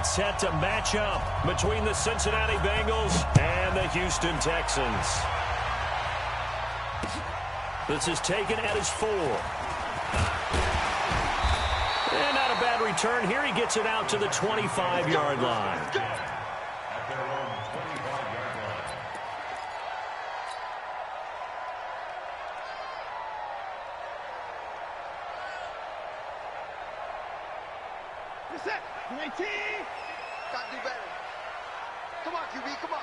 it's set to match up between the Cincinnati Bengals and the Houston Texans. This is taken at his 4. And not a bad return here. He gets it out to the 25-yard line. Set. 19. Got to do better. Come on, QB, come on.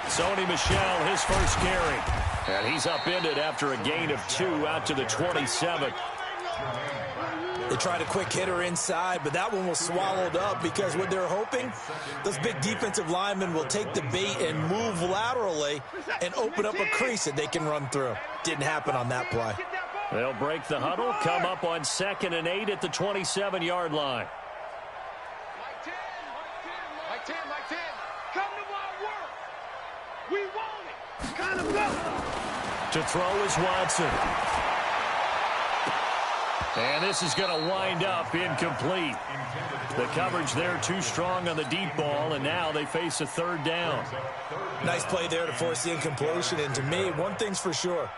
Sony Michel, his first carry. And he's upended after a gain of 2 out to the 27. They tried a quick hitter inside, but that one was swallowed up because what they're hoping, those big defensive linemen will take the bait and move laterally and open up a crease that they can run through. Didn't happen on that play. They'll break the huddle, come up on 2nd and 8 at the 27-yard line. Mike 10. Come to my work. We want it. Kind of go. To throw is Watson. And this is going to wind up incomplete. The coverage there too strong on the deep ball, and now they face a 3rd down. Nice play there to force the incompletion. And to me, one thing's for sure.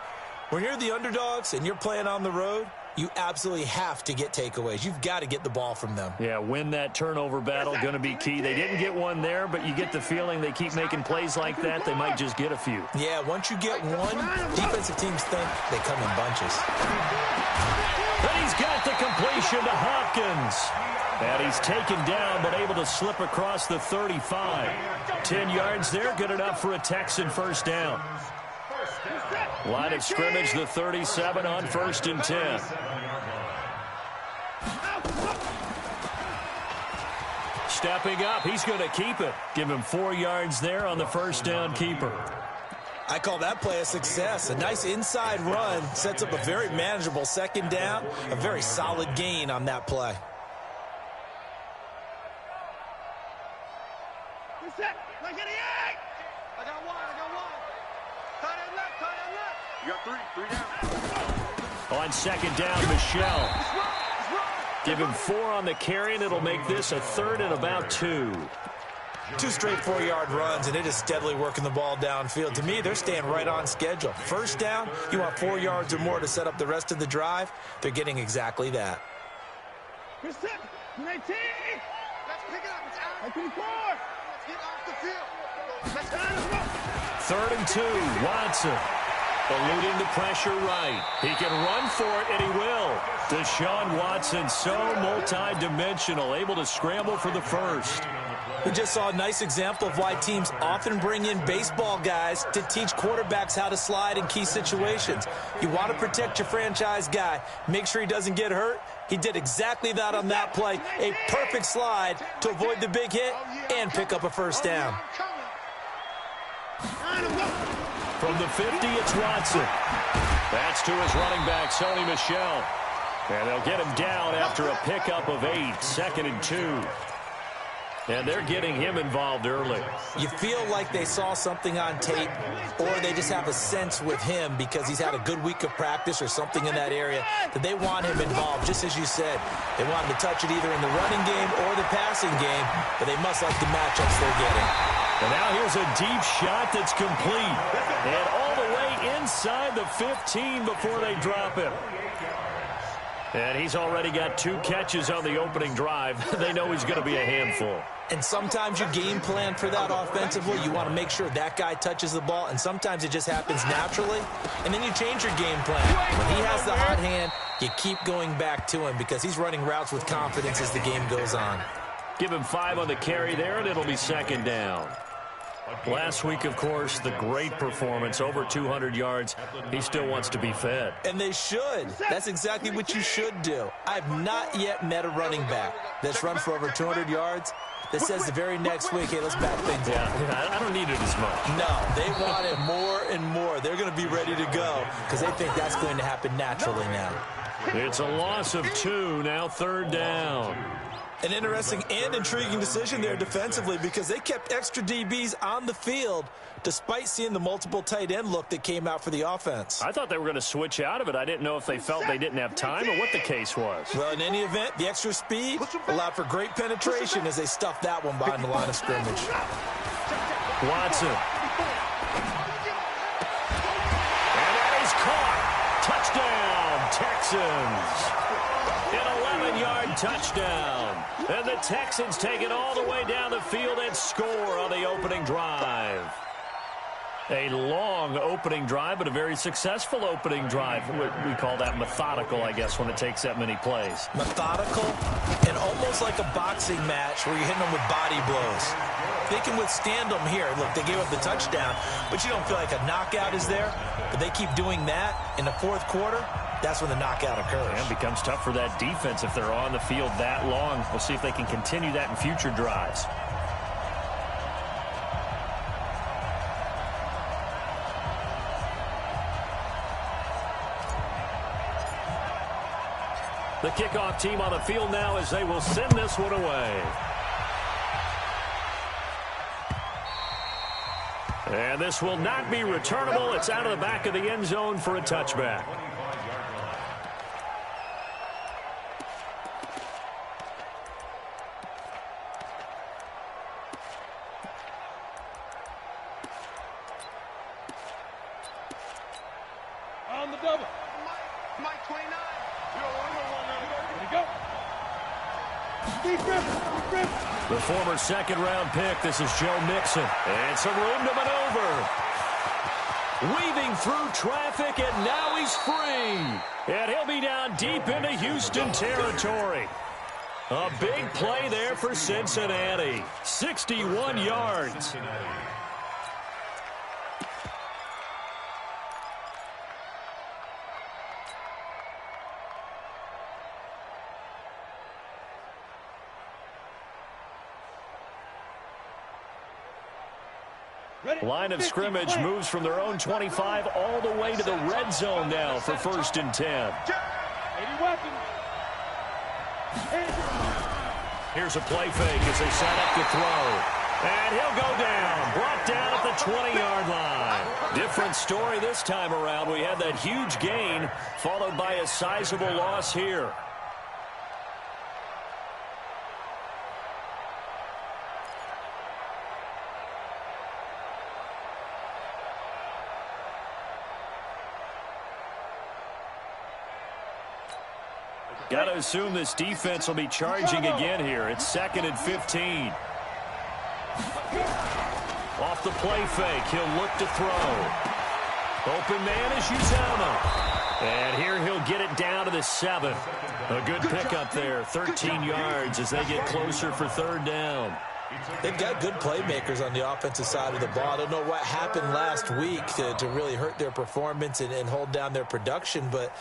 When you're the underdogs and you're playing on the road, you absolutely have to get takeaways. You've got to get the ball from them. Yeah, win that turnover battle, going to be key. They didn't get one there, but you get the feeling they keep making plays like that, they might just get a few. Yeah, once you get one, defensive teams think they come in bunches. But he's got the completion to Hopkins. And he's taken down, but able to slip across the 35. 10 yards there, good enough for a Texan first down. Line of scrimmage, the 37 on 1st and 10. Stepping up, he's going to keep it. Give him 4 yards there on the first down keeper. I call that play a success. A nice inside run sets up a very manageable 2nd down. A very solid gain on that play. Set. Like 88. I got one. Tight end left. You got 3 down. On 2nd down, Michel. Give him 4 on the carry, and it'll make this a 3rd and about 2. 2 straight 4-yard runs, and it is steadily working the ball downfield. To me, they're staying right on schedule. First down, you want 4 yards or more to set up the rest of the drive. They're getting exactly that. 19. Let's pick it up. It's out. 24. Let's get off the field. Let's go. 3rd and 2, Watson. Eluding the pressure right. He can run for it, and he will. Deshaun Watson, so multi-dimensional, able to scramble for the first. We just saw a nice example of why teams often bring in baseball guys to teach quarterbacks how to slide in key situations. You want to protect your franchise guy. Make sure he doesn't get hurt. He did exactly that on that play. A perfect slide to avoid the big hit and pick up a first down. From the 50, it's Watson. That's to his running back, Sony Michel. And they'll get him down after a pickup of 8, 2nd and 2. And they're getting him involved early. You feel like they saw something on tape, or they just have a sense with him because he's had a good week of practice or something in that area that they want him involved, just as you said. They want him to touch it either in the running game or the passing game, but they must like the matchups they're getting. And now here's a deep shot that's complete. And all the way inside the 15 before they drop him. And he's already got 2 catches on the opening drive. They know he's going to be a handful. And sometimes you game plan for that offensively. You want to make sure that guy touches the ball, and sometimes it just happens naturally. And then you change your game plan. When he has the hot hand, you keep going back to him because he's running routes with confidence as the game goes on. Give him 5 on the carry there, and it'll be 2nd down. Last week, of course, the great performance, over 200 yards. He still wants to be fed. And they should. That's exactly what you should do. I've not yet met a running back that's run for over 200 yards that says the very next week, hey, let's back things up. Yeah, I don't need it as much. No, they want it more and more. They're going to be ready to go because they think that's going to happen naturally now. It's a loss of 2, now 3rd down. An interesting and intriguing decision there defensively because they kept extra DBs on the field despite seeing the multiple tight end look that came out for the offense. I thought they were going to switch out of it. I didn't know if they felt they didn't have time or what the case was. Well, in any event, the extra speed allowed for great penetration as they stuffed that one behind the line of scrimmage. Watson. And that is caught. Touchdown, Texans. An 11-yard touchdown. And the Texans take it all the way down the field and score on the opening drive. A long opening drive, but a very successful opening drive. We call that methodical, I guess, when it takes that many plays. Methodical and almost like a boxing match where you're hitting them with body blows. They can withstand them here. Look, they gave up the touchdown, but you don't feel like a knockout is there. But they keep doing that in the fourth quarter. That's when the knockout occurs. And it becomes tough for that defense if they're on the field that long. We'll see if they can continue that in future drives. The kickoff team on the field now as they will send this one away. And this will not be returnable. It's out of the back of the end zone for a touchback. On the double. Mike 29. The former second-round pick, this is Joe Mixon. And some room to maneuver. Weaving through traffic, and now he's free. And he'll be down deep into Houston territory. A big play there for Cincinnati. 61 yards. Line of scrimmage moves from their own 25 all the way to the red zone now for 1st and 10. Here's a play fake as they set up to throw. And he'll go down, brought down at the 20-yard line. Different story this time around. We had that huge gain followed by a sizable loss here. Got to assume this defense will be charging again here. It's 2nd and 15. Off the play fake, he'll look to throw. Open man is Uzomah. And here he'll get it down to the 7. A good pickup there, 13 yards as they get closer for 3rd down. They've got good playmakers on the offensive side of the ball. I don't know what happened last week to really hurt their performance and hold down their production, but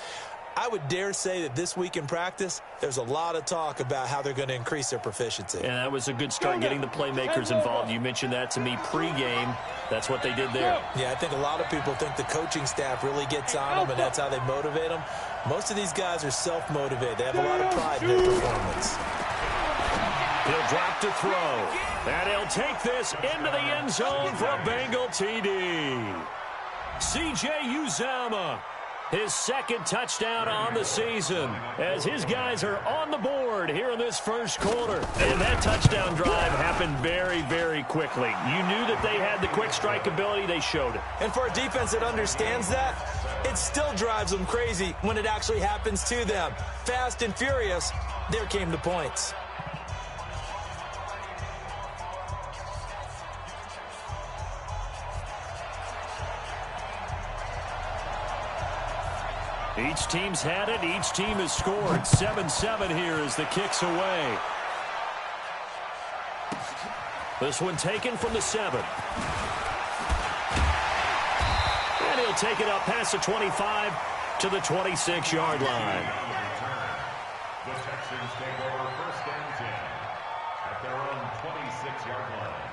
I would dare say that this week in practice, there's a lot of talk about how they're going to increase their proficiency. And that was a good start getting the playmakers involved. You mentioned that to me pregame. That's what they did there. Yeah, I think a lot of people think the coaching staff really gets on them, and that's how they motivate them. Most of these guys are self-motivated. They have a lot of pride in their performance. He'll drop to throw. And he'll take this into the end zone for a Bengal TD. C.J. Uzomah. His 2nd touchdown on the season as his guys are on the board here in this 1st quarter. And that touchdown drive happened very, very quickly. You knew that they had the quick strike ability. They showed it. And for a defense that understands that, it still drives them crazy when it actually happens to them. Fast and furious, there came the points. Each team's had it. Each team has scored. 7-7 here as the kick's away. This one taken from the 7. And he'll take it up past the 25 to the 26-yard line. The Texans take over 1st and 10 at their own 26-yard line.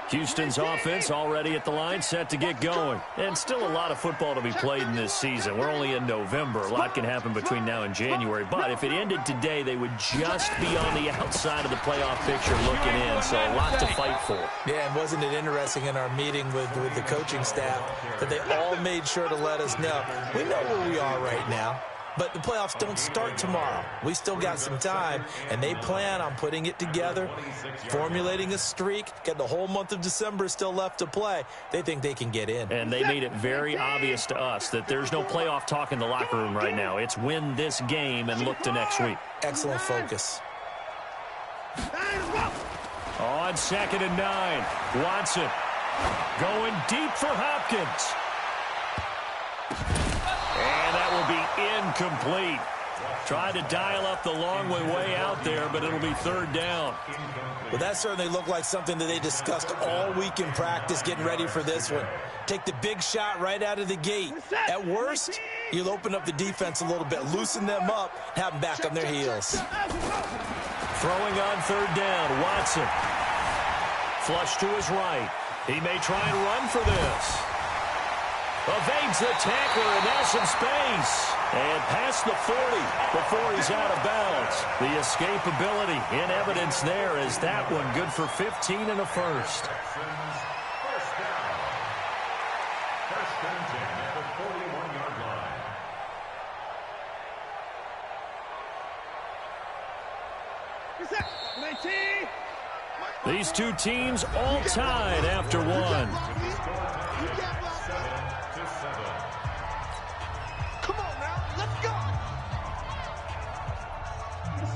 Houston's offense already at the line, set to get going. And still a lot of football to be played in this season. We're only in November. A lot can happen between now and January. But if it ended today, they would just be on the outside of the playoff picture looking in. So a lot to fight for. Yeah, and wasn't it interesting in our meeting with the coaching staff that they all made sure to let us know, we know where we are right now. But the playoffs don't start tomorrow. We still got some time, and they plan on putting it together, formulating a streak, got the whole month of December still left to play. They think they can get in. And they made it very obvious to us that there's no playoff talk in the locker room right now. It's win this game and look to next week. Excellent focus. On 2nd and 9, Watson going deep for Hopkins. And that will be incomplete. Tried to dial up the long way out there, but it'll be 3rd down. Well, that certainly looked like something that they discussed all week in practice getting ready for this one. Take the big shot right out of the gate. At worst, you'll open up the defense a little bit, loosen them up, have them back on their heels. Throwing on 3rd down, Watson. Flush to his right. He may try and run for this. Evades the tackler, and now some space. And past the 40 before he's out of bounds. The escapability in evidence there as that one good for 15 and a first. First down. First and 10 at the 41-yard line. These two teams all tied after one. 7-7. Come on now, let's go.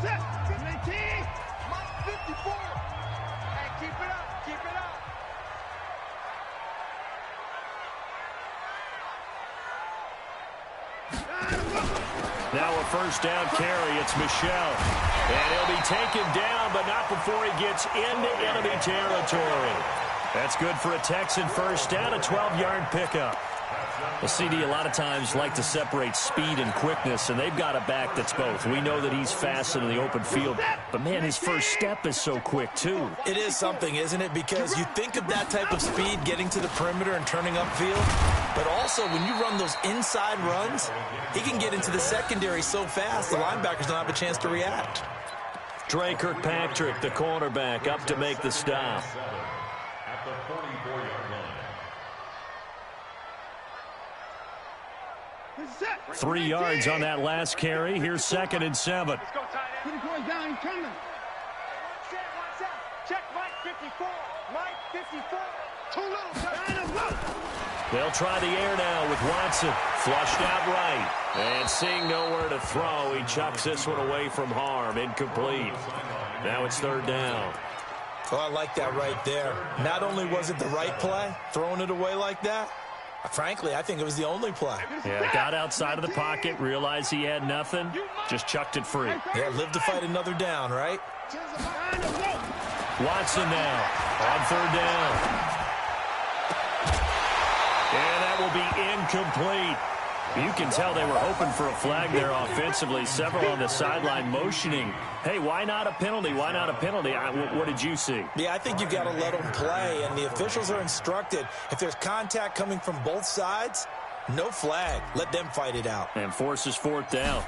Set, 19, Mike 54. Hey, keep it up, keep it up. Now a first down carry. It's Michel. And he'll be taken down, but not before he gets into enemy territory. That's good for a Texan first down, a 12-yard pickup. The CD a lot of times like to separate speed and quickness, and they've got a back that's both. We know that he's fast in the open field, but, man, his first step is so quick, too. It is something, isn't it? Because you think of that type of speed getting to the perimeter and turning upfield, but also when you run those inside runs, he can get into the secondary so fast the linebackers don't have a chance to react. Trey Kirkpatrick, the cornerback, up to make the stop. At the 44-yard line. 3 yards on that last carry. Here's 2nd and 7. Let's go, tight end. Put it down, he's coming. Watch out. Check Mike 54. Mike 54. Too little, They'll try the air now with Watson. Flushed out right. And seeing nowhere to throw, he chucks this one away from harm. Incomplete. Now it's 3rd down. Oh, I like that right there. Not only was it the right play, throwing it away like that, frankly, I think it was the only play. Yeah, got outside of the pocket, realized he had nothing, just chucked it free. Yeah, live to fight another down, right? Watson now on 3rd down. And that will be incomplete. You can tell they were hoping for a flag there offensively. Several on the sideline motioning. Hey, why not a penalty? Why not a penalty? What did you see? Yeah, I think you got to let them play, and the officials are instructed. If there's contact coming from both sides, no flag. Let them fight it out. And forces 4th down.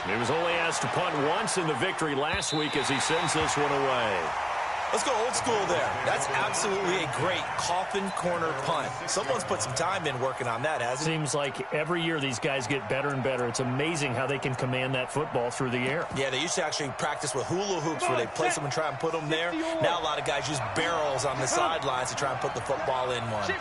He was only asked to punt once in the victory last week as he sends this one away. Let's go old school there. That's absolutely a great coffin corner punt. Someone's put some time in working on that, hasn't it? Seems like every year these guys get better and better. It's amazing how they can command that football through the air. Yeah, they used to actually practice with hula hoops where they place them and try and put them there. Now a lot of guys use barrels on the sidelines to try and put the football in one.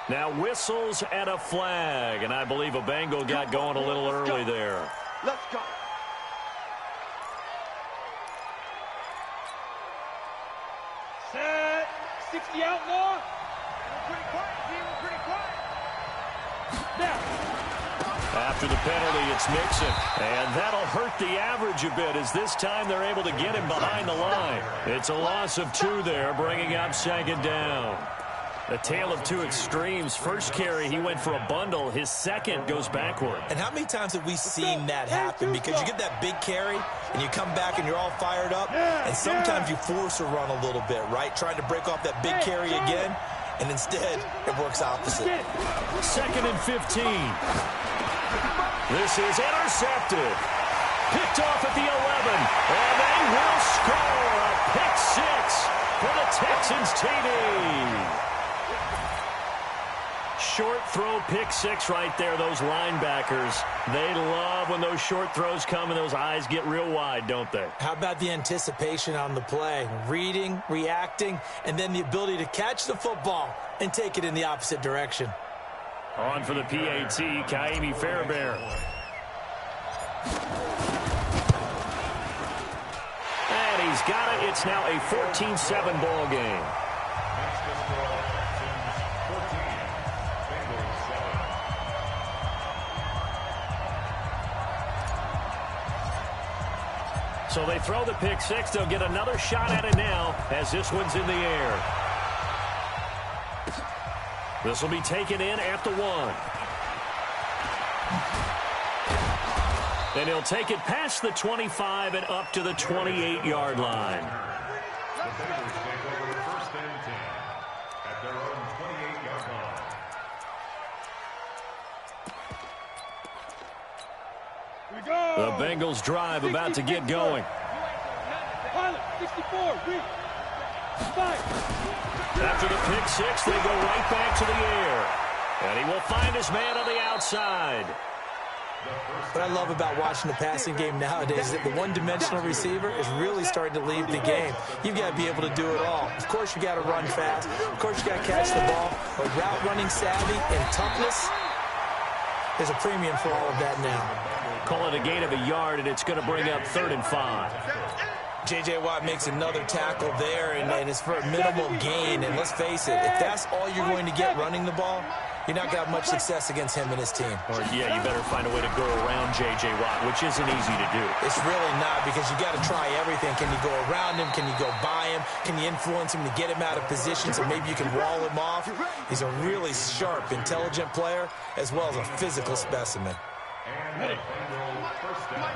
Now whistles and a flag, and I believe a Bengal got going a little early there. Let's go. Set. 60 outlaw. We're pretty quiet, team. We're pretty quiet. Now. After the penalty, it's Mixon. And that'll hurt the average a bit as this time they're able to get him behind the line. It's a loss of 2 there, bringing up 2nd down. A tale of two extremes. First carry, he went for a bundle. His second goes backward. And how many times have we seen that happen? Because you get that big carry, and you come back and you're all fired up, and sometimes you force a run a little bit, right? Trying to break off that big carry again, and instead it works opposite. 2nd and 15. This is intercepted. Picked off at the 11, and they will score a pick six for the Texans TD. Short throw pick six right there, those linebackers. They love when those short throws come and those eyes get real wide, don't they? How about the anticipation on the play? Reading, reacting, and then the ability to catch the football and take it in the opposite direction. On for the PAT, Kaimi Fairbairn. And he's got it. It's now a 14-7 ball game. So they throw the pick six. They'll get another shot at it now as this one's in the air. This will be taken in at the 1. And he'll take it past the 25 and up to the 28-yard line. The Bengals take over the 1st and 10 at their own 28-yard line. The Bengals drive about to get going. After the pick six, they go right back to the air. And he will find his man on the outside. What I love about watching the passing game nowadays is that the one-dimensional receiver is really starting to leave the game. You've got to be able to do it all. Of course, you got to run fast. Of course, you got to catch the ball. But route running savvy and toughness, there's a premium for all of that now. Call it a gain of a yard, and it's going to bring up 3rd and 5. J.J. Watt makes another tackle there, and it's for a minimal gain. And let's face it, if that's all you're going to get running the ball, you're not going to have much success against him and his team. Or, yeah, you better find a way to go around J.J. Watt, which isn't easy to do. It's really not, because you got to try everything. Can you go around him? Can you go by him? Can you influence him to get him out of position so maybe you can wall him off? He's a really sharp, intelligent player, as well as a physical specimen. And the Bengals 1st down.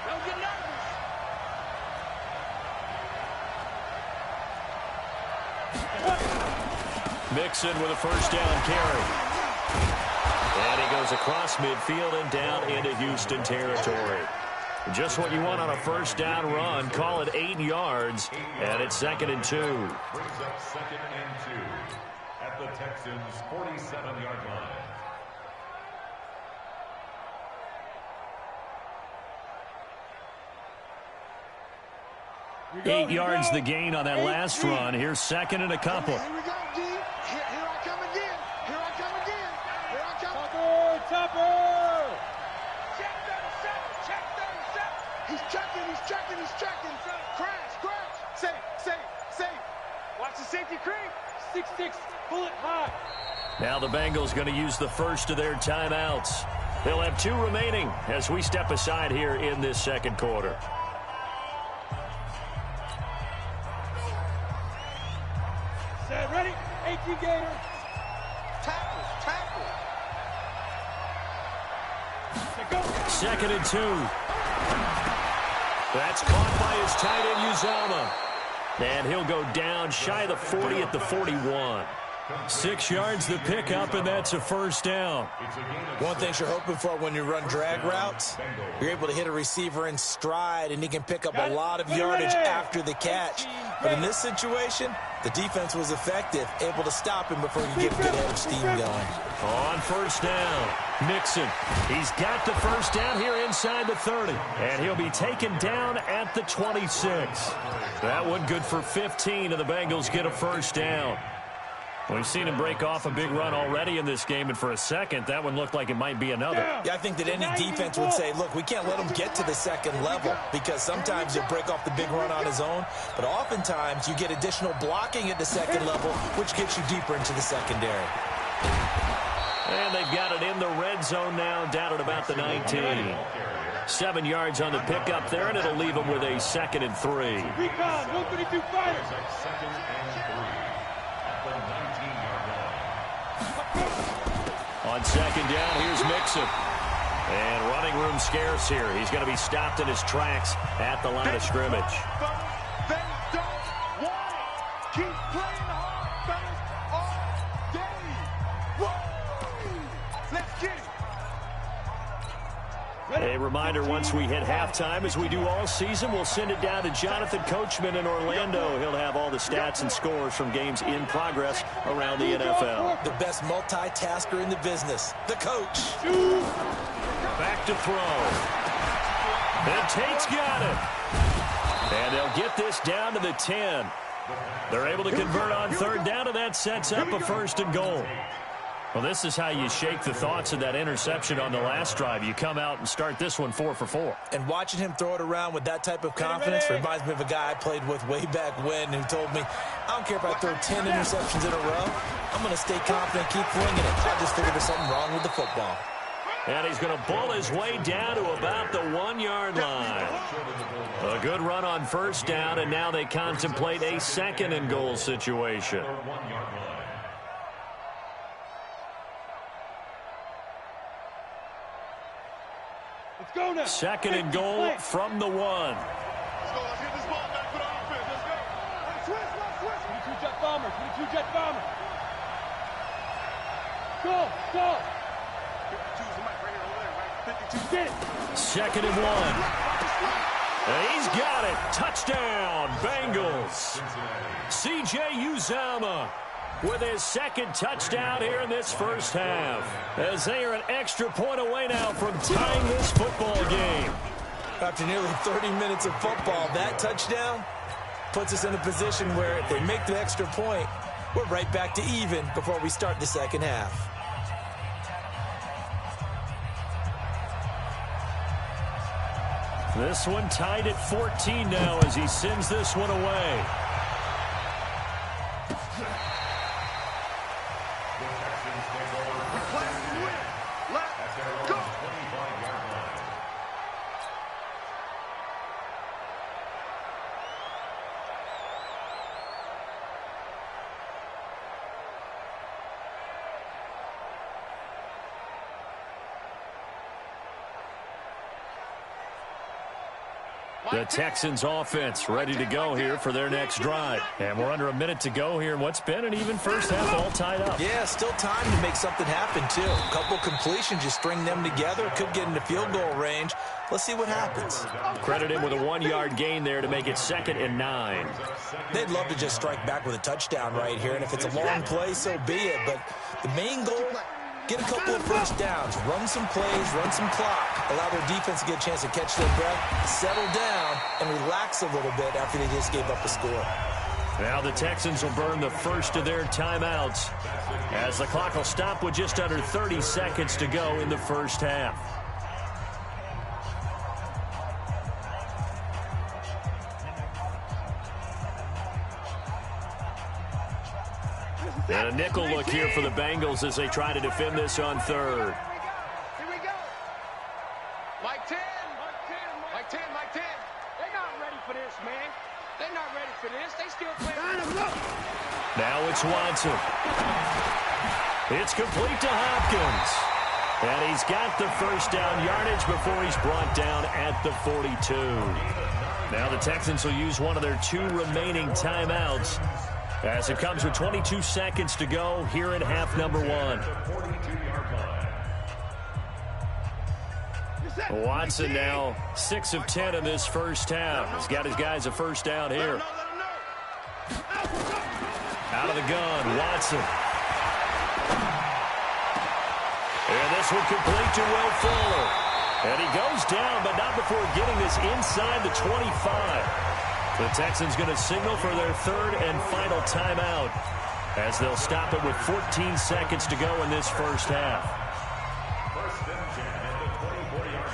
Don't get nervous. Mixon with a 1st down carry. And he goes across midfield and down into Houston territory. Just what you want on a 1st down run. Call it 8 yards, and it's 2nd and 2. Brings up 2nd and 2 at the Texans' 47-yard line. 8 yards the gain on that last run. Here's 2nd and a couple. Here we go, D. Here I come again. Here I come again. Here I come. Topper! Check 37. Check 37. He's checking. He's checking. He's checking. Crash. Crash. Safe. Watch the safety creep. 6-6. Pull it high. Now the Bengals going to use the first of their timeouts. They'll have 2 remaining as we step aside here in this 2nd quarter. Set, ready? 18 Gator. Tackle. 2nd and 2. That's caught by his tight end, Uzama. And he'll go down shy of the 40 at the 41. 6 yards the pickup, and that's a 1st down. One thing you're hoping for when you run drag routes, you're able to hit a receiver in stride, and he can pick up a lot of yardage after the catch. But in this situation, the defense was effective, able to stop him before he could get a good head of steam going. On 1st down, Mixon. He's got the 1st down here inside the 30. And he'll be taken down at the 26. That one good for 15, and the Bengals get a 1st down. We've seen him break off a big run already in this game, and for a second, that one looked like it might be another. Yeah, I think that any defense would say, look, we can't let him get to the 2nd level, because sometimes he'll break off the big run on his own, but oftentimes you get additional blocking at the 2nd level, which gets you deeper into the secondary. And they've got it in the red zone now, down at about the 19. 7 yards on the pickup there, and it'll leave them with a 2nd and 3. Recon, 132 fighters. 2nd and 3. the 19-yard line. On second down, here's Mixon. And running room scarce here. He's going to be stopped in his tracks at the line of scrimmage. They don't want it. Keep playing hard, fellas, all day. Woo! Let's get it. A reminder, once we hit halftime, as we do all season, we'll send it down to Jonathan Coachman in Orlando. He'll have all the stats and scores from games in progress around the NFL. The best multitasker in the business, the coach. Back to throw. And Tate's got it. And they'll get this down to the 10. They're able to convert on third down, and that sets up a 1st and goal. Well, this is how you shake the thoughts of that interception on the last drive. You come out and start this one 4 for 4. And watching him throw it around with that type of confidence reminds me of a guy I played with way back when who told me, I don't care if I throw 10 interceptions in a row. I'm going to stay confident, keep flinging it. I just figured there's something wrong with the football. And he's going to bull his way down to about the 1-yard line. A good run on first down, and now they contemplate a 2nd and goal situation. Let's go now. 2nd and goal from the 1. Let's go. Let's get this ball back for the offense. Let's go. Let's switch. 22 jet bomber. 22 jet bomber. Go. 52 is the mic right here over there, right? 52. Get it. 2nd and 1. And he's got it. Touchdown, Bengals. C.J. Uzomah with his 2nd touchdown here in this first half, as they are an extra point away now from tying this football game. After nearly 30 minutes of football, that touchdown puts us in a position where if they make the extra point, we're right back to even before we start the second half. This one tied at 14 now as he sends this one away. The Texans offense ready to go here for their next drive. And we're under a minute to go here in what's been an even first half, all tied up. Yeah, still time to make something happen, too. A couple completions, you string them together, could get into field goal range. Let's see what happens. Credit him with a 1-yard gain there to make it 2nd and 9. They'd love to just strike back with a touchdown right here, and if it's a long play, so be it. But the main goal, get a couple of first downs, run some plays, run some clock, allow their defense to get a chance to catch their breath, settle down, and relax a little bit after they just gave up a score. Now the Texans will burn the first of their timeouts as the clock will stop with just under 30 seconds to go in the first half. And a nickel look here for the Bengals as they try to defend this on third. Here we go. Mike 10. Mike 10. They're not ready for this, man. They're not ready for this. They still playing. Now it's Watson. It's complete to Hopkins. And he's got the first down yardage before he's brought down at the 42. Now the Texans will use one of their 2 remaining timeouts, as it comes with 22 seconds to go here in half number 1. Watson now 6 of 10 in this first half. He's got his guys a first down here. Out of the gun, Watson. And this one complete to Will Fuller. And he goes down, but not before getting this inside the 25. The Texans going to signal for their 3rd and final timeout, as they'll stop it with 14 seconds to go in this first half. First and 10 at the 24-yard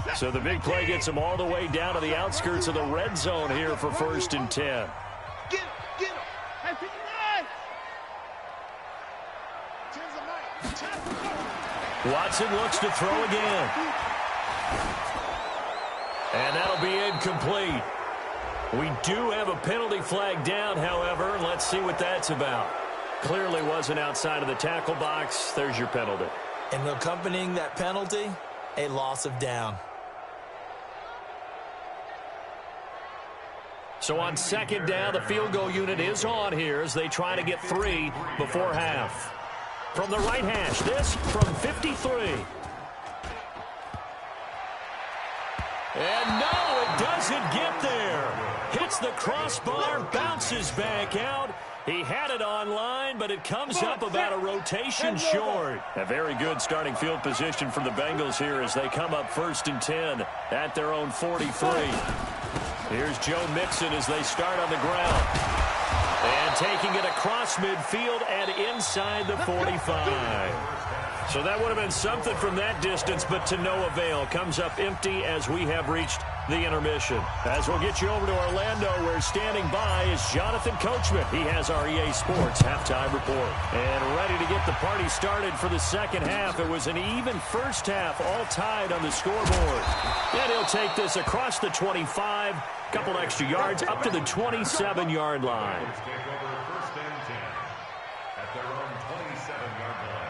line. So the big play gets them all the way down to the outskirts of the red zone here for 1st and 10. Get him. Hey, 59. 10's a mic. Watson looks to throw again. incomplete. We do have a penalty flag down, however. Let's see what that's about. Clearly wasn't outside of the tackle box. There's your penalty. And accompanying that penalty, a loss of down. So on second down, the field goal unit is on here as they try to get 3 before half. From the right hash, this from 53. And no, it doesn't get there. Hits the crossbar, bounces back out. He had it online, but it comes up about a rotation short. A very good starting field position for the Bengals here as they come up 1st and 10 at their own 43. Here's Joe Mixon as they start on the ground. And taking it across midfield and inside the 45. So that would have been something from that distance, but to no avail. Comes up empty as we have reached the intermission. As we'll get you over to Orlando, where standing by is Jonathan Coachman. He has our EA Sports halftime report. And ready to get the party started for the second half. It was an even first half, all tied on the scoreboard. And he'll take this across the 25, couple extra yards up to the 27-yard line. Take over 1st and 10 at their own 27-yard line.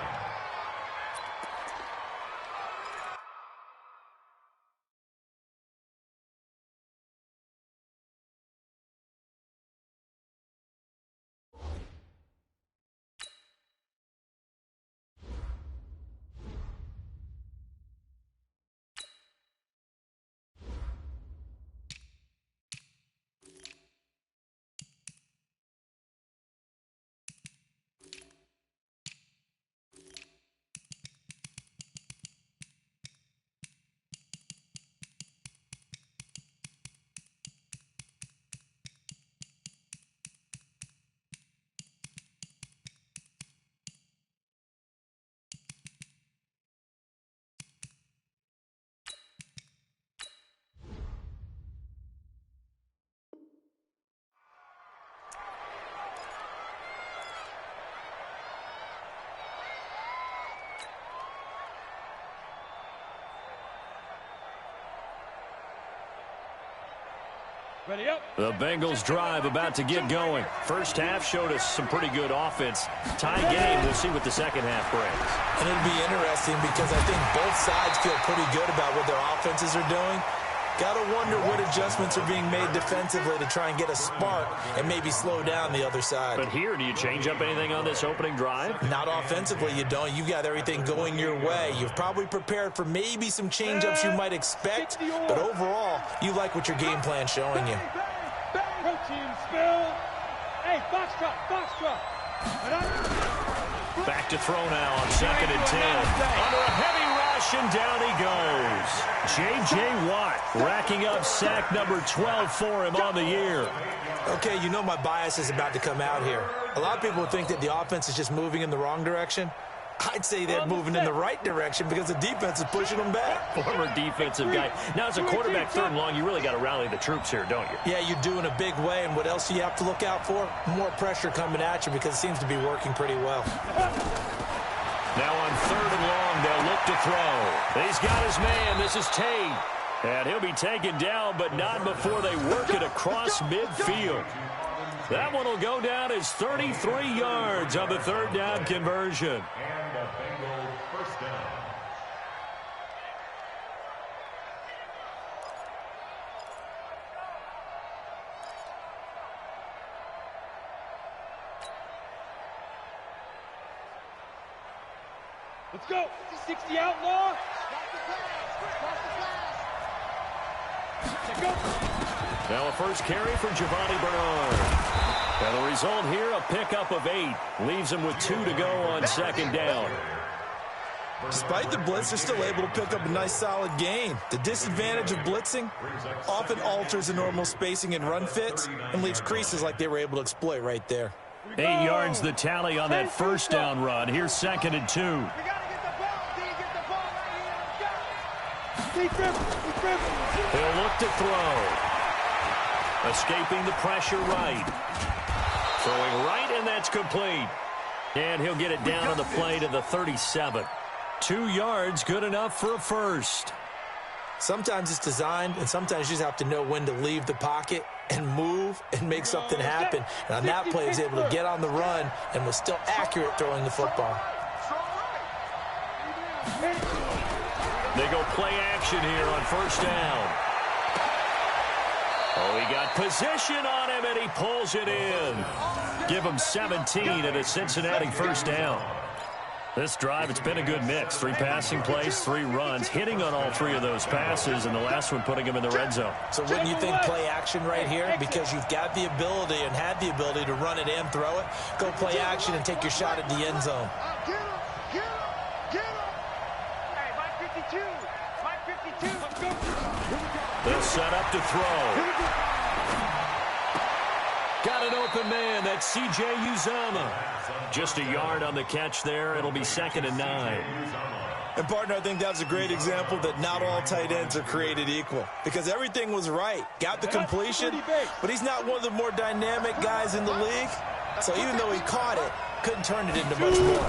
Ready up. The Bengals drive about to get going. First half showed us some pretty good offense. Tie game, we'll see what the second half brings. And it'll be interesting because I think both sides feel pretty good about what their offenses are doing. Got to wonder what adjustments are being made defensively to try and get a spark and maybe slow down the other side. But here, do you change up anything on this opening drive? Not offensively, you don't. You've got everything going your way. You've probably prepared for maybe some change-ups you might expect, but overall, you like what your game plan's showing you. Protein spill. Hey, box truck. Back to throw now on 2nd and 10. Under a heavy rush, and down he goes. J.J. Watt racking up sack number 12 for him on the year. Okay, you know my bias is about to come out here. A lot of people think that the offense is just moving in the wrong direction. I'd say they're moving in the right direction because the defense is pushing them back. Former defensive guy. Now, as a quarterback 3rd and long, you really got to rally the troops here, don't you? Yeah, you do in a big way. And what else do you have to look out for? More pressure coming at you because it seems to be working pretty well. Now on 3rd and long, they'll look to throw. He's got his man. This is Tate. And he'll be taken down, but not before they work it across midfield. That one will go down as 33 yards on the 3rd down conversion. And the Bengals 1st down. Let's go. 60 outlaw. Check go. Now a first carry for Giovanni Bernard. And the result here, a pickup of 8. Leaves him with 2 to go on 2nd down. Despite the blitz, they're still able to pick up a nice solid gain. The disadvantage of blitzing often alters the normal spacing and run fits and leaves creases like they were able to exploit right there. 8 yards the tally on that 1st down run. Here's 2nd and 2. We gotta get the ball. D, get the ball right here. Let's go. He'll look to throw. Escaping the pressure right. Throwing right, and that's complete. And he'll get it down on the play to the 37. 2 yards, good enough for a first. Sometimes it's designed, and sometimes you just have to know when to leave the pocket and move and make something happen. And on that play, he was able to get on the run and was still accurate throwing the football. They go play action here on first down. Oh, he got position on him, and he pulls it in. Give him 17 and a Cincinnati first down. This drive, it's been a good mix. 3 passing plays, 3 runs, hitting on all 3 of those passes, and the last one putting him in the red zone. So wouldn't you think play action right here? Because you've got the ability and had the ability to run it and throw it. Go play action and take your shot at the end zone. Get him! Get him! Get him! Hey, Mike 52! Mike 52! Let's go! They'll set up to throw. Got an open man. That's C.J. Uzomah. Just a yard on the catch there. It'll be 2nd and 9. And, partner, I think that's a great example that not all tight ends are created equal. Because everything was right. Got the completion, but he's not one of the more dynamic guys in the league. So even though he caught it, couldn't turn it into much more.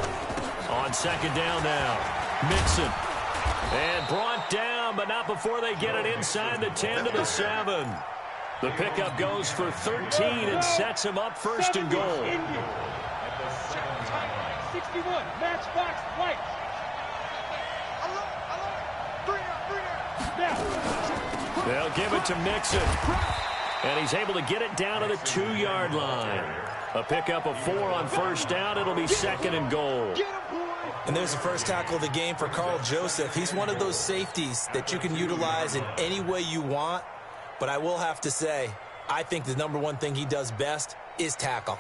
On 2nd down now. Mixon. And brought down, but not before they get it inside the 10 to the 7. The pickup goes for 13 and sets him up 1st and goal. 61, matchbox white. They'll give it to Mixon. And he's able to get it down to the 2-yard line. A pickup of 4 on first down. It'll be 2nd and goal. And there's the first tackle of the game for Carl Joseph. He's one of those safeties that you can utilize in any way you want. But I will have to say, I think the number one thing he does best is tackle.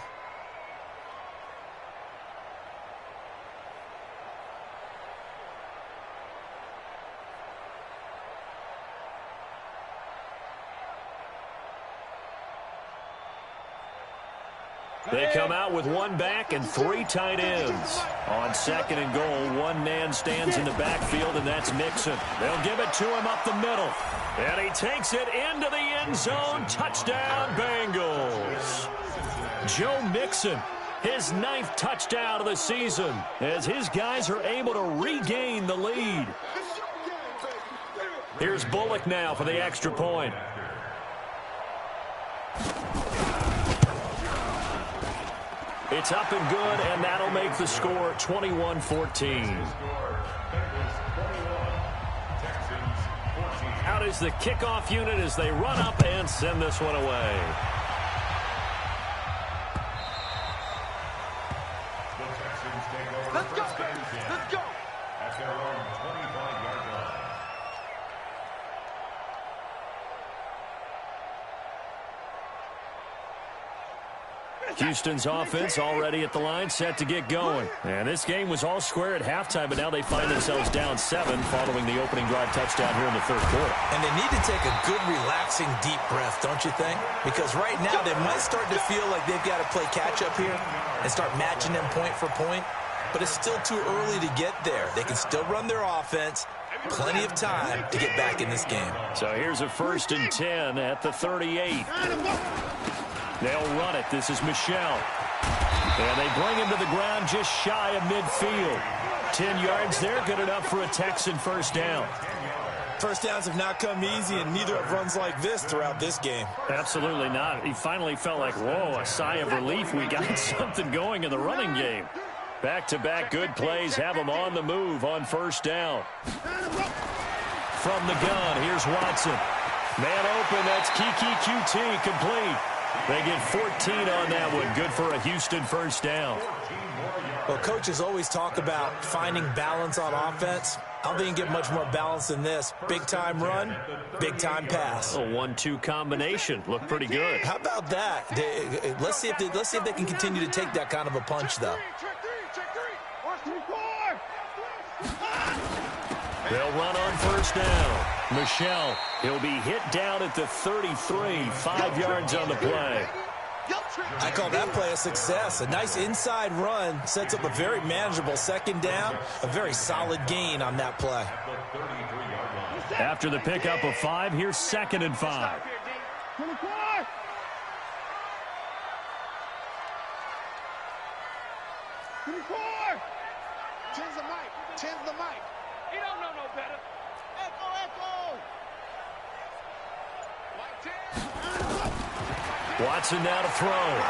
They come out with 1 back and 3 tight ends. On 2nd and goal, 1 man stands in the backfield, and that's Mixon. They'll give it to him up the middle. And he takes it into the end zone. Touchdown, Bengals. Joe Mixon, his 9th touchdown of the season, as his guys are able to regain the lead. Here's Bullock now for the extra point. It's up and good, and that'll make the score 21-14. Out is the kickoff unit as they run up and send this one away. Let's go, baby. Let's go. At their own 25-yard line. Houston's offense already at the line, set to get going. And this game was all square at halftime, but now they find themselves down 7 following the opening drive touchdown here in the 3rd quarter. And they need to take a good, relaxing, deep breath, don't you think? Because right now they might start to feel like they've got to play catch-up here and start matching them point for point. But it's still too early to get there. They can still run their offense. Plenty of time to get back in this game. So here's a 1st and 10 at the 38. They'll run it. This is Michelle. And they bring him to the ground just shy of midfield. 10 yards there, good enough for a Texan first down. First downs have not come easy, and neither have runs like this throughout this game. Absolutely not. He finally felt like, whoa, a sigh of relief. We got something going in the running game. Back-to-back good plays have him on the move on first down. From the gun, here's Watson. Man open, that's Kiki QT, complete. They get 14 on that one. Good for a Houston first down. Well, coaches always talk about finding balance on offense. I don't think you can get much more balance than this. Big-time run, big-time pass. A 1-2 combination. Looked pretty good. How about that? Let's see if they can continue to take that kind of a punch, though. They'll run on first down. Michelle, he'll be hit down at the 33, 5 yards on the play. I call that play a success. A nice inside run sets up a very manageable 2nd down, a very solid gain on that play. After the pickup of 5, here's 2nd and 5. Tens the mic. He don't know no better. Echo, echo. Watson now to throw.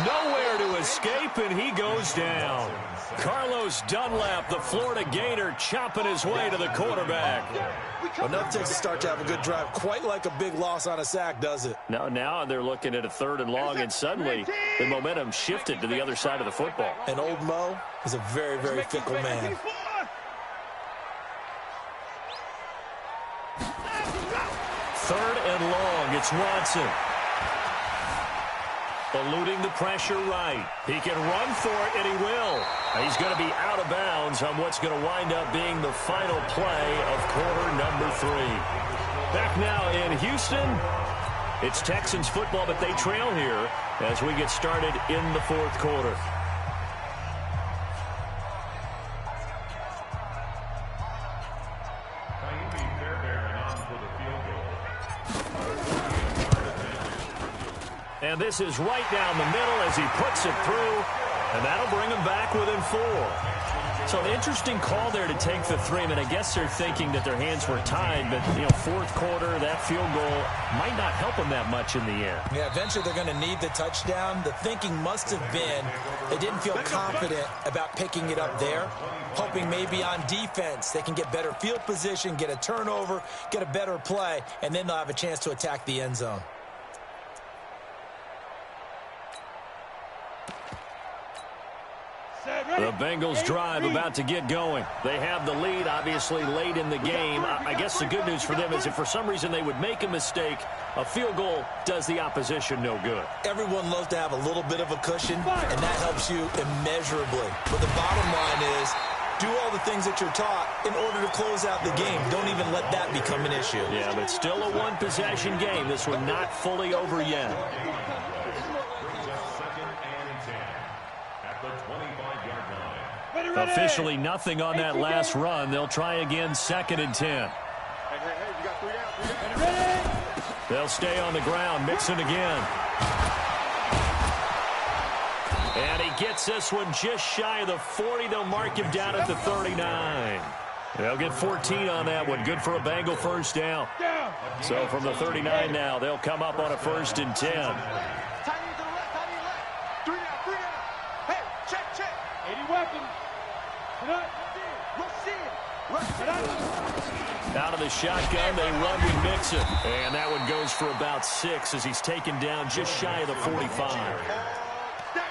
Nowhere to escape, and he goes down. Carlos Dunlap, the Florida Gator, chopping his way to the quarterback. Well, enough to start to have a good drive. Quite like a big loss on a sack, does it? No, now they're looking at a 3rd and long, and suddenly the momentum shifted to the other side of the football. And old Mo is a very, very fickle man. 3rd and long, it's Watson. Eluding the pressure right. He can run for it, and he will. He's going to be out of bounds on what's going to wind up being the final play of quarter number 3. Back now in Houston, it's Texans football, but they trail here as we get started in the 4th quarter. And this is right down the middle as he puts it through, and that'll bring him back within 4. So an interesting call there to take the 3. I mean, I guess they're thinking that their hands were tied, but, 4th quarter, that field goal might not help them that much in the end. Yeah, eventually they're going to need the touchdown. The thinking must have been they didn't feel confident about picking it up there, hoping maybe on defense they can get better field position, get a turnover, get a better play, and then they'll have a chance to attack the end zone. The Bengals drive about to get going. They have the lead, obviously, late in the game. I guess the good news for them is if for some reason they would make a mistake, a field goal does the opposition no good. Everyone loves to have a little bit of a cushion, and that helps you immeasurably. But the bottom line is do all the things that you're taught in order to close out the game. Don't even let that become an issue. Yeah, but still a one-possession game. This one not fully over yet. Officially nothing on that last run. They'll try again, 2nd and 10. They'll stay on the ground, Mixon again. And he gets this one just shy of the 40. They'll mark him down at the 39. They'll get 14 on that one. Good for a Bengal first down. So from the 39 now, they'll come up on a 1st and 10. Out of the shotgun, they run with Mixon. And that one goes for about 6 as he's taken down just shy of the 45.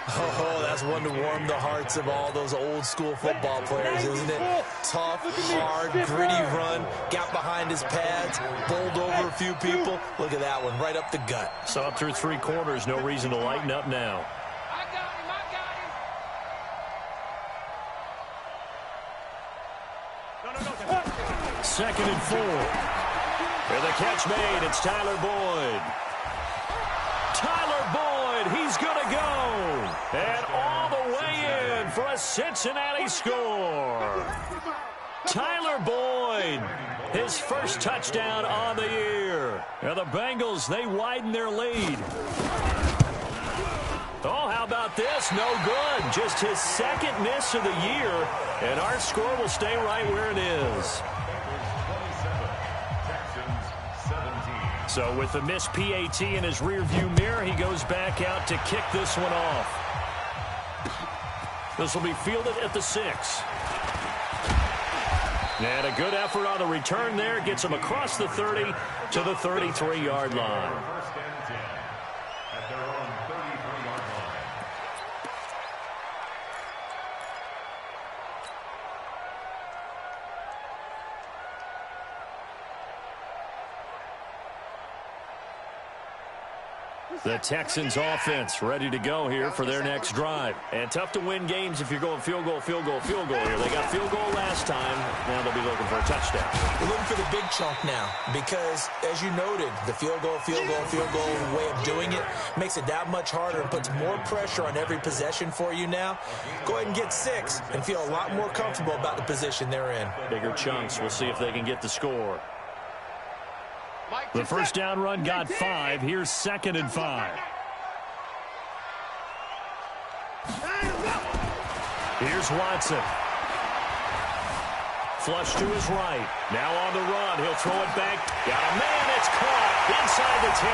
Oh, that's one to warm the hearts of all those old-school football players, isn't it? Tough, hard, gritty run, got behind his pads, bowled over a few people. Look at that one, right up the gut. So up through 3 quarters, no reason to lighten up now. 2nd and 4. And the catch made. It's Tyler Boyd. Tyler Boyd, he's going to go. And all the way in for a Cincinnati score. Tyler Boyd, his first touchdown on the year. And the Bengals, they widen their lead. Oh, how about this? No good. Just his 2nd miss of the year. And our score will stay right where it is. So with the missed PAT in his rearview mirror, he goes back out to kick this one off. This will be fielded at the 6. And a good effort on the return there. Gets him across the 30 to the 33-yard line. The Texans offense ready to go here for their next drive. And tough to win games if you're going field goal, field goal, field goal here. They got field goal last time. Now they'll be looking for a touchdown. They're looking for the big chunk now because, as you noted, the field goal way of doing it makes it that much harder and puts more pressure on every possession for you now. Go ahead and get 6 and feel a lot more comfortable about the position they're in. Bigger chunks. We'll see if they can get the score. The first down run got 5. Here's 2nd and 5. Here's Watson. flush to his right. Now on the run. He'll throw it back. Got a man. It's caught inside the 10.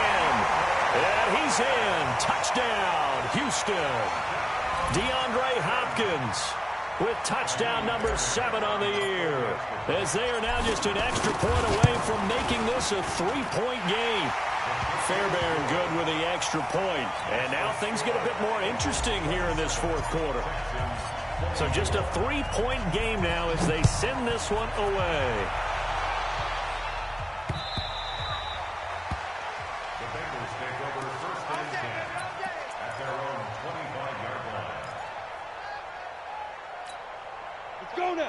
And he's in. Touchdown, Houston. DeAndre Hopkins with touchdown number 7 on the year, as they are now just an extra point away from making this a 3-point game. Fairbairn good with the extra point. And now things get a bit more interesting here in this fourth quarter. So just a 3-point game now as they send this one away. The Bengals take over first and 10 at their own 25-yard line.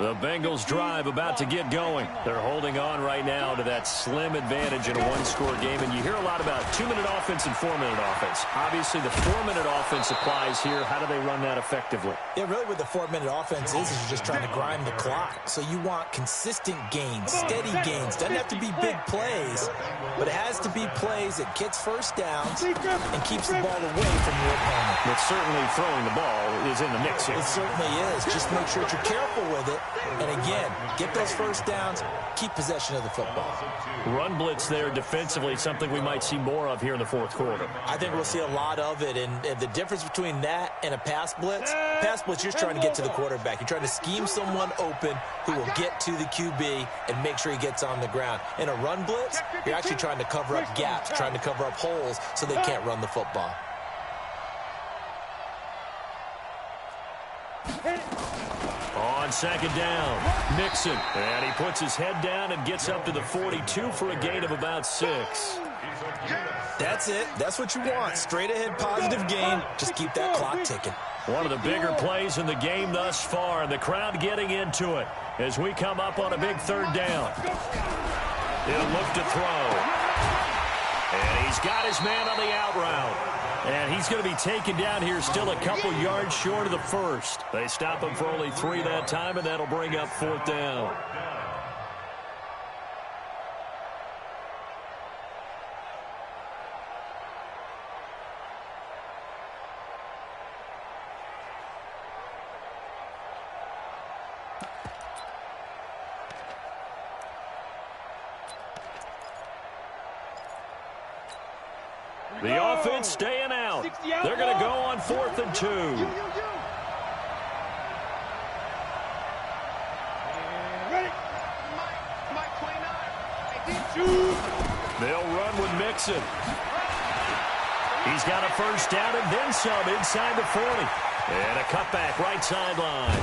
The Bengals drive about to get going. They're holding on right now to that slim advantage in a one-score game. And you hear a lot about 2-minute offense and 4-minute offense. Obviously, the 4-minute offense applies here. How do they run that effectively? Yeah, really what the 4-minute offense is you're just trying to grind the clock. So you want consistent gains, steady gains. Doesn't have to be big plays, but it has to be plays that gets first downs and keeps the ball away from your opponent. But certainly throwing the ball is in the mix here. It certainly is. Just make sure that you're careful with it. And again, get those first downs, keep possession of the football. Run blitz there defensively, something we might see more of here in the fourth quarter. I think we'll see a lot of it. And the difference between that and a pass blitz, you're just trying to get to the quarterback. You're trying to scheme someone open who will get to the QB and make sure he gets on the ground. In a run blitz, you're actually trying to cover up gaps, trying to cover up holes so they can't run the football. On second down, Mixon. And he puts his head down and gets up to the 42 for a gain of about 6. That's it. That's what you want. Straight ahead positive gain. Just keep that clock ticking. One of the bigger plays in the game thus far, and the crowd getting into it as we come up on a big third down. He'll look to throw. And he's got his man on the out route. And he's going to be taken down here still a couple yards short of the first. They stop him for only 3 that time, and that'll bring up 4th down. The offense staying out. They're going to go on 4th and 2. They'll run with Mixon. He's got a first down and then some inside the 40. And a cutback right sideline.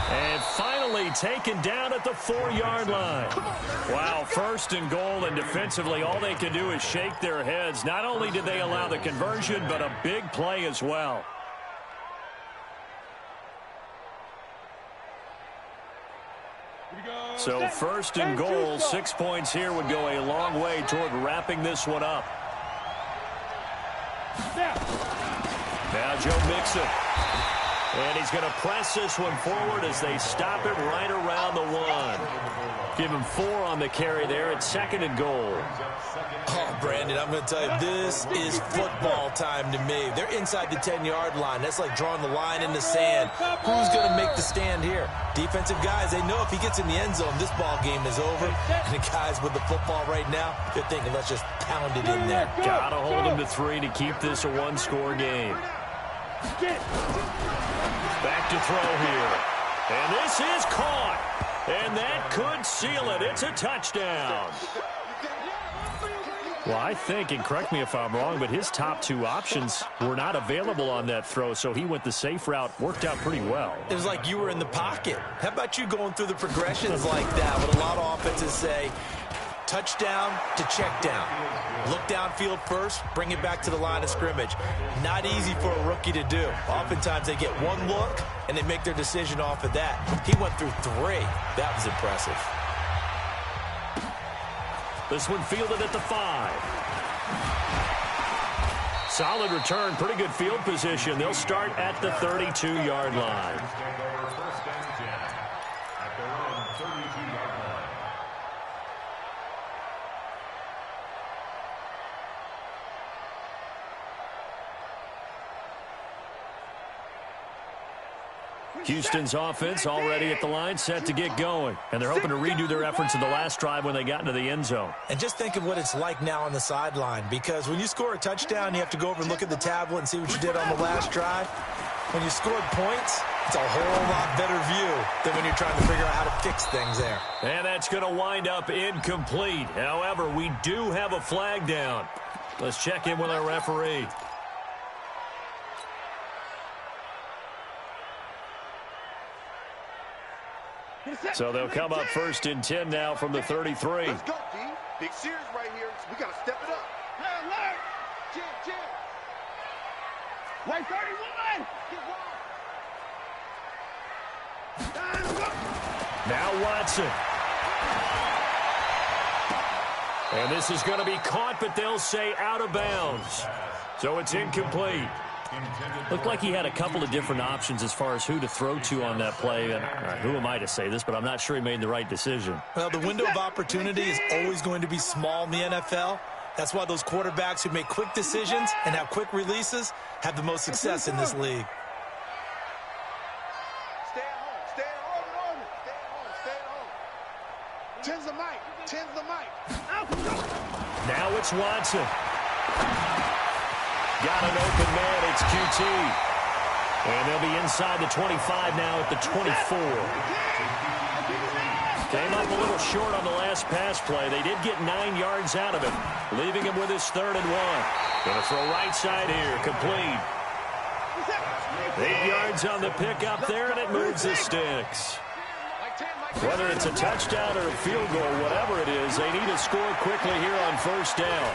And finally taken down at the 4-yard line. Wow, 1st and goal, and defensively all they can do is shake their heads. Not only did they allow the conversion, but a big play as well. So 1st and goal, 6 points here would go a long way toward wrapping this one up. Now Joe Mixon. And he's going to press this one forward as they stop it right around the 1. Give him 4 on the carry there at 2nd and goal. Oh, Brandon, I'm going to tell you, this is football time to me. They're inside the 10-yard line. That's like drawing the line in the sand. Who's going to make the stand here? Defensive guys, they know if he gets in the end zone, this ball game is over. And the guys with the football right now, they're thinking, let's just pound it in there. Got to hold him to 3 to keep this a one-score game. Back to throw here. And this is caught. And that could seal it. It's a touchdown. Well, I think, and correct me if I'm wrong, but his top 2 options were not available on that throw, so he went the safe route. Worked out pretty well. It was like you were in the pocket. How about you going through the progressions like that? What a lot of offenses say, touchdown to check down. Look downfield first, bring it back to the line of scrimmage. Not easy for a rookie to do. Oftentimes they get one look, and they make their decision off of that. He went through 3. That was impressive. This one fielded at the 5. Solid return, pretty good field position. They'll start at the 32-yard line. Houston's offense already at the line, set to get going. And they're hoping to redo their efforts in the last drive when they got into the end zone. And just think of what it's like now on the sideline, because when you score a touchdown, you have to go over and look at the tablet and see what you did on the last drive. When you scored points, it's a whole lot better view than when you're trying to figure out how to fix things there. And that's going to wind up incomplete. However, we do have a flag down. Let's check in with our referee. So they'll come up 1st and 10 now from the 33. Let's go, D. Big series right here. We got to step it up. Hey, alert! Jim. Wait, 31! Get Now Watson. And this is going to be caught, but they'll say out of bounds. So it's incomplete. Looked like he had a couple of different options as far as who to throw to on that play. And who am I to say this, but I'm not sure he made the right decision. Well, the window of opportunity is always going to be small in the NFL. That's why those quarterbacks who make quick decisions and have quick releases have the most success in this league. Stay at home. Stay at home. Stay at home. Stay at home. Tens the mic. Now it's Watson. Got an open man. It's QT. And they'll be inside the 25 now at the 24. Came up a little short on the last pass play. They did get 9 yards out of it, leaving him with his 3rd and 1. Going to throw right side here. Complete. 8 yards on the pickup there, and it moves the sticks. Whether it's a touchdown or a field goal, whatever it is, they need to score quickly here on 1st down.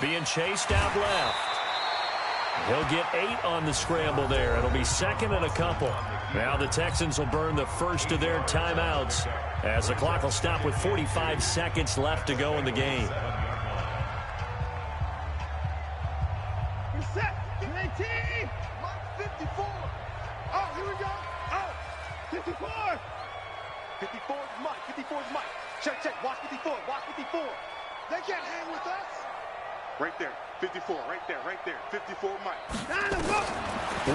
Being chased out left. He'll get 8 on the scramble there. It'll be 2nd and a couple. Now the Texans will burn the first of their timeouts as the clock will stop with 45 seconds left to go in the game. We're set. 19. 54. Oh, here we go. Oh, 54. 54 is Mike. 54 is Mike. Check. Watch 54. Watch 54. They can't hang with us. Right there. 54. Right there. 54 Mike.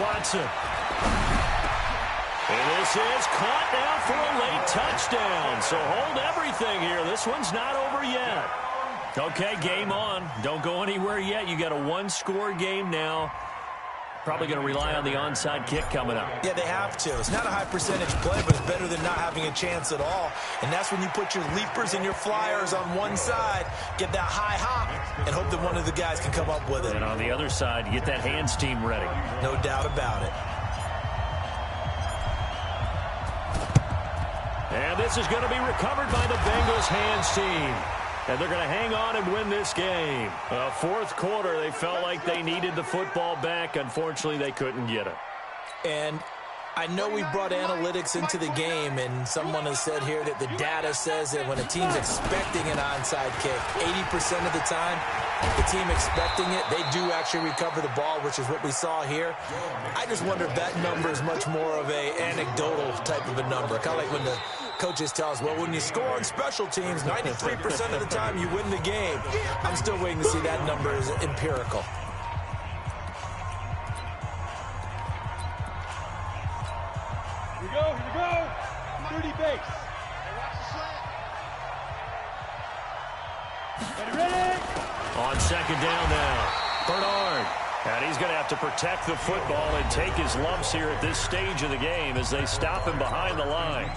Watson. And this is caught now for a late touchdown. So hold everything here. This one's not over yet. Okay, game on. Don't go anywhere yet. You got a 1-score game now. Probably going to rely on the onside kick coming up. Yeah, they have to. It's not a high percentage play, but it's better than not having a chance at all. And that's when you put your leapers and your flyers on one side, get that high hop, and hope that one of the guys can come up with it. And on the other side, you get that hands team ready. No doubt about it. And this is going to be recovered by the Bengals hands team. And they're going to hang on and win this game. 4th quarter, they felt like they needed the football back. Unfortunately, they couldn't get it. And I know we brought analytics into the game, and someone has said here that the data says that when a team's expecting an onside kick, 80% of the time, the team expecting it, they do actually recover the ball, which is what we saw here. I just wonder if that number is much more of a anecdotal type of a number. Kind of like when the coaches tell us, well, when you score on special teams, 93% of the time you win the game. I'm still waiting to see that number is empirical. Here we go. 30 base. Ready? On 2nd down now, Bernard. And he's going to have to protect the football and take his lumps here at this stage of the game as they stop him behind the line.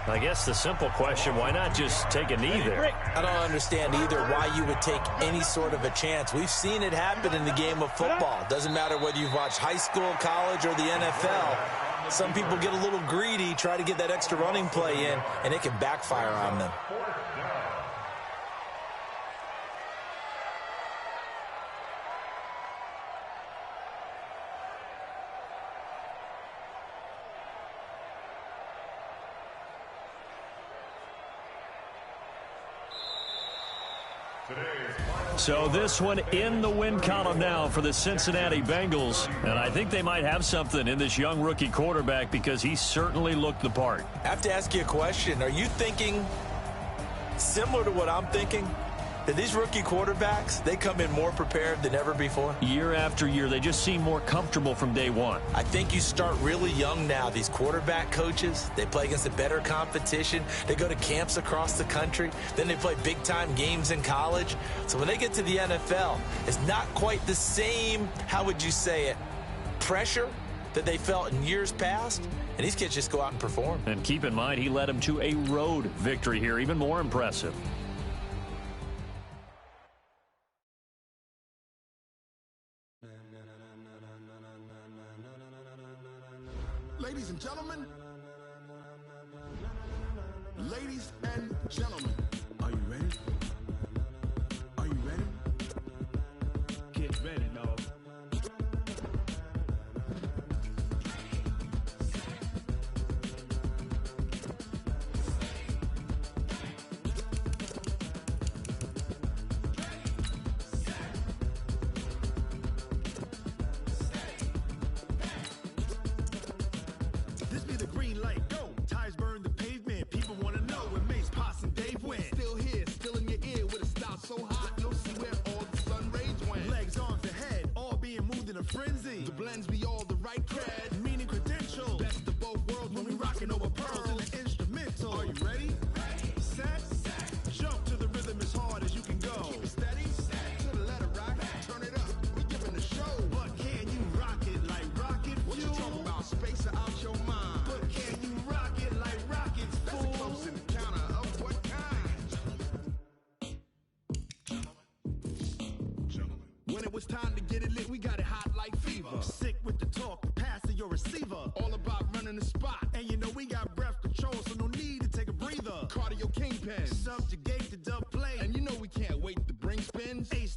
I guess the simple question, why not just take a knee there? I don't understand either why you would take any sort of a chance. We've seen it happen in the game of football. Doesn't matter whether you've watched high school, college, or the NFL. Some people get a little greedy, try to get that extra running play in, and it can backfire on them. So this one in the win column now for the Cincinnati Bengals. And I think they might have something in this young rookie quarterback because he certainly looked the part. I have to ask you a question. Are you thinking similar to what I'm thinking? These rookie quarterbacks, they come in more prepared than ever before. Year after year, they just seem more comfortable from day one. I think you start really young now. These quarterback coaches, they play against a better competition. They go to camps across the country. Then they play big-time games in college. So when they get to the NFL, it's not quite the same, how would you say it, pressure that they felt in years past. And these kids just go out and perform. And keep in mind, he led them to a road victory here, even more impressive. Ladies and gentlemen, ladies and gentlemen, are you ready? Are you ready? Get ready, dog. This be the green light, go. Tires burn the pavement. People want to know where Mace, Potts, and Dave went. Still here, still in your ear with a style so hot, no see where all the sun rays went. Legs, arms, and head, all being moved in a frenzy. The blends be all the right cred, meaning credentials. Best of both worlds when we rocking over pearls in the instrumental. Are you ready? Set. Jump to the rhythm as hard as you can go. Keep it steady. To the letter rock. Turn it up. We giving the show. But can you rock it like rocket fuel? What you talking about? Space or out your mind? But can you rock it like rockets, fool? That's a close encounter of what kind? Gentlemen. When it was time to get it lit, we got it hot like fever. Sick with the talk, pass to your receiver. All about running the spot. And you know we got breath control, so no need to take a breather. Cardio kingpin, subjugate the dub play. And you know we can't wait to bring spins. Ace